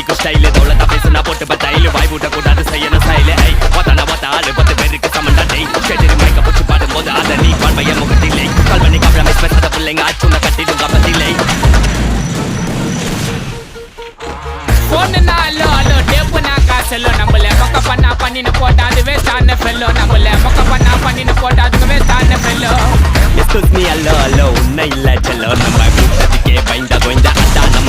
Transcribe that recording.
அடிக்கும் ஸ்டைலு தோளத்தை பேசுனா போட்டு பத்தாயிலு வாய் விட்ட கூடாது செய்யணும் ஸ்டைலு ஐ ஒத்தான ஒத்தாலு 10 பேருக்கு சமண்டா டேய் ஷெட்டரி மைக்க பிடிச்சி பாடும்போது அதை நீ பான்மைய முகத்தில்லை கல்வனி காம்ப்ரமைஸ் பேசாத பிள்ளைங்க ஆச்சுன கட்டிடும் கப்பத்தில்லை போனுனா அல்லோ அல்லோ டேப்புனா காசல்லோ நம்மள மொக்க பண்ணா பண்ணின்னு போட்டா அது வேஸ்டான ஃபெல்லோ நம்மள மொக்க பண்ணா பண்ணின்னு போட்டா அது வேஸ்டான ஃபெல்லோ எஸ்கூஸ் மீ அல்லோ அல்லோ உன்னை இல்ல செல்லோ நம்ம கூட்டத்துக்கே பயந்த கோய்ந்த அதான்